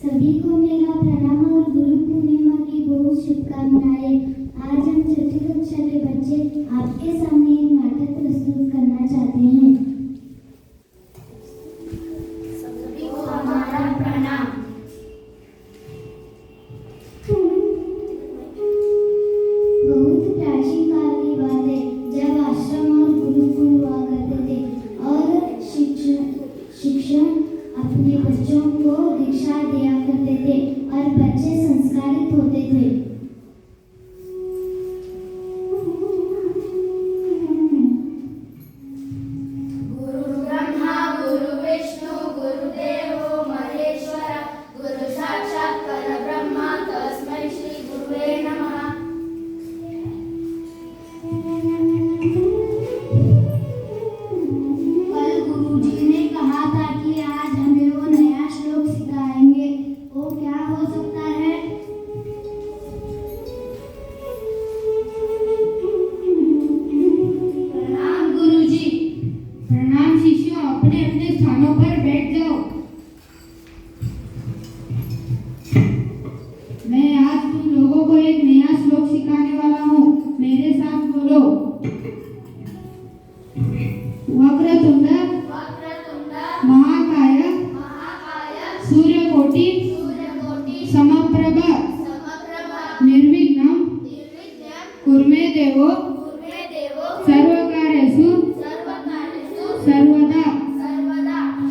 सभी को मेरा प्रणाम और गुरु पूर्णिमा की बहुत शुभकामनाएं। आज हम चौथी कक्षा के बच्चे आपके सामने एक नाटक प्रस्तुत करना चाहते हैं। सभी को हमारा प्रणाम। बहुत प्राचीन काल की बात है, जब आश्रम और गुरुकुल हुआ करते थे और शिक्षण अपने बच्चों को दीक्षा दिया करते थे और बच्चे संस्कारित होते थे। गुरु ब्रह्मा गुरु विष्णु गुरुदेवो महेश्वर गुरु साक्षात् परब्रह्म तस्मै श्री गुरुवे नमः। कल गुरुजी ने कहा था कि आज हमें वो नया श्लोक सिखाएंगे। वो क्या हो सकता है? प्रणाम गुरुजी। प्रणाम शिष्यों, अपने अपने स्थानों पर बैठ जाओ। मैं आज तुम लोगों को एक नया श्लोक सिखाने वाला हूँ। मेरे साथ बोलो। वक्रतुंड महाकाय सूर्यकोटि समप्रभ निर्विघ्नं कुर्मे देवो सर्वकार्येषु सर्वदा।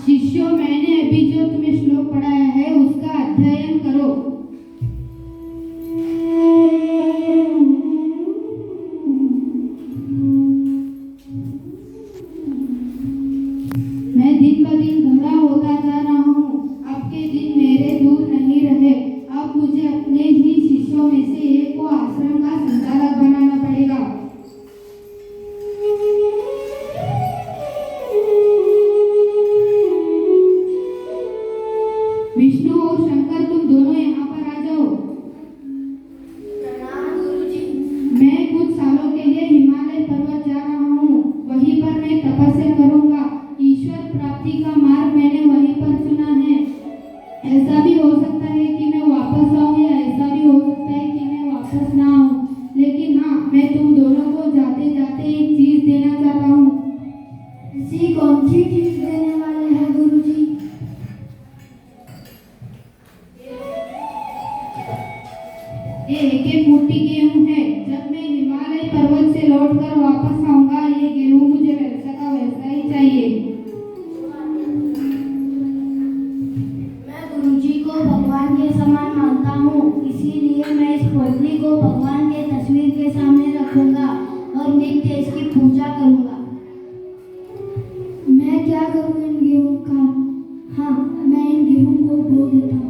शिष्यों, मैंने अभी जो तुम्हें श्लोक पढ़ाया है उसका अध्ययन करो। मैं दिन ब दिन बड़ा होता जा रहा हूँ। अब के दिन मेरे दूर नहीं रहे। अब मुझे अपने ही शिष्यों में से एक को आश्रम का संचालक बनाना पड़ेगा। विष्णु और शंकर, तुम दोनों यहाँ पर आ जाओ। प्रणाम गुरुजी। मैं कुछ सालों के लिए हिमालय पर्वत जा रहा हूँ। वहीं पर मैं तपस्या करूँगा। ईश्वर प्राप्ति का मार्ग मैंने वहीं पर चुना है। ऐसा भी हो सकता है कि मैं वापस आऊँ या ऐसा भी हो सकता है कि मैं वापस ना आऊँ। लेकिन हाँ, मैं तुम दोनों को जाते जाते एक चीज देना चाहता हूँ। ऐसी कौन सी चीज देने वाले हैं गुरुजी? ये एक मुट्ठी गेहूं है। जब मैं हिमालय पर्वत से लौटकर वापस आऊंगा, ये गेहूं मुझे वैसा का वैसा ही चाहिए। मैं गुरुजी को भगवान के समान मानता हूँ, इसीलिए मैं इस पोटली को भगवान के तस्वीर के सामने रखूंगा और नित्य इसकी पूजा करूंगा। मैं क्या करूँ इन गेहूं का? हाँ, मैं इन गेहूं को बो देता हूँ।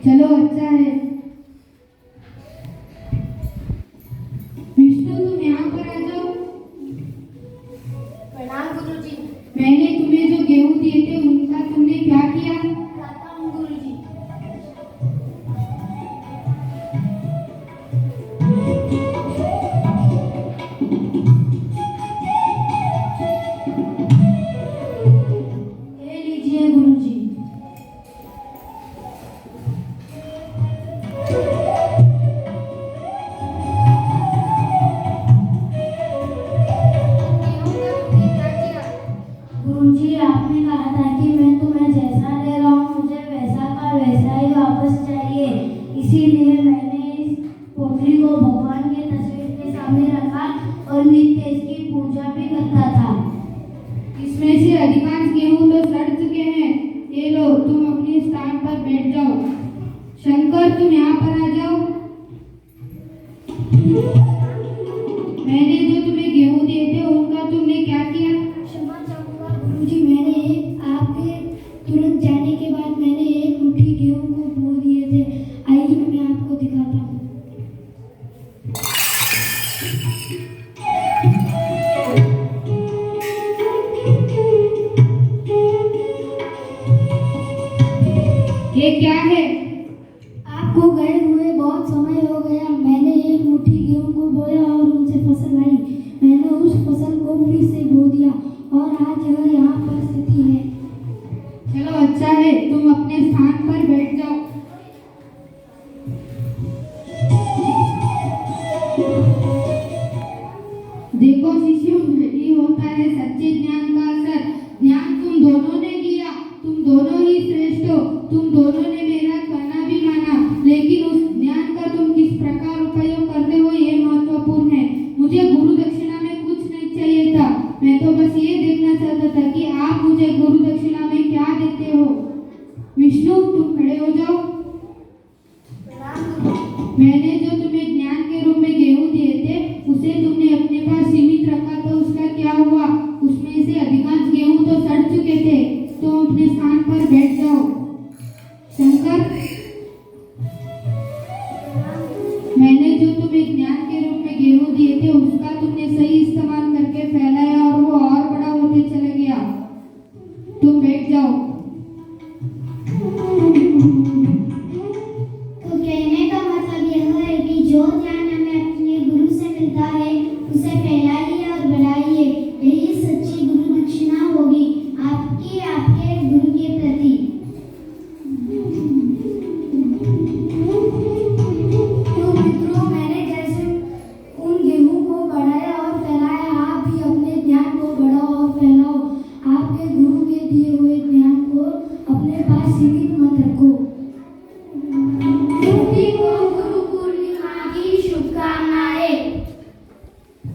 चलो अच्छा है। विष्णु तुम यहाँ पर आ जाओ। प्रणाम गुरुजी। मैंने तुम्हें जो गेहूं दिए थे उनका तुमने क्या किया? खाता हूँ गुरुजी। इसीलिए मैंने इस पोटली को भगवान के तस्वीर के सामने रखा और नित्य इसकी पूजा भी करता था। इसमें से अधिकांश गेहूं तो सड़ चुके हैं। ये लो, तुम अपने स्थान पर बैठ जाओ। शंकर, तुम यहाँ पर आ जाओ। मैंने जो तुम्हें गेहूं दिए थे उनका तुमने क्या किया? क्षमा चाहूंगा गुरुजी, मैंने आपके तुरंत जाने के बाद मैंने एक मुट्ठी गेहूं को बो दिए थे। आइए मैं आपको दिखाता हूँ। ये क्या है? आपको गए हुए बहुत समय हो गया। मैंने एक मुट्ठी गेहूं को बोया और उनसे फसल आई। मैंने उस फसल को फिर से बो दिया और आज यह यहाँ पर स्थिति है। चलो, अच्छा है, तुम अपने स्थान पर बैठ जाओ। देखो शिष्यों, यही होता है सच्चे ज्ञान का असर। ज्ञान तुम दोनों ने लिया, तुम दोनों ही श्रेष्ठ हो। तुम दोनों ने मेरा कहना भी माना, लेकिन उस ज्ञान का तुम किस प्रकार उपयोग करते हो ये महत्वपूर्ण है। मुझे गुरु दक्षिणा में कुछ नहीं चाहिए था। मैं तो बस ये देखना चाहता था कि आप मुझे गुरु दक्षिणा में क्या देते हो। विष्णु, तुम खड़े हो जाओ। मैंने जो तुम्हें ज्ञान के रूप में गेहूं दिए थे उसे तुमने अपने पास सीमित रखा, तो उसका क्या हुआ? उसमें से अधिकांश गेहूं तो सड़ चुके थे। तुम अपने स्थान पर बैठ जाओ। शंकर, मैंने जो तुम्हें ज्ञान के रूप में गेहूं दिए थे उसका तुमने सही इस्तेमाल करके फैलाया और वो और बड़ा होते चला गया। तुम बैठ जाओ। तो कहने का मतलब यह है कि जो ज्ञान हमें अपने गुरु से मिलता है उसे फैलाइए और बढ़ाइए। यही सच्ची गुरु दक्षिणा होगी आपकी आपके गुरु के प्रति। तो मित्रों, मैंने जैसे उन गेहूं को बढ़ाया और फैलाया, आप भी अपने ज्ञान को बढ़ाओ और फैलाओ। आपके गुरु के दिए हुए ज्ञान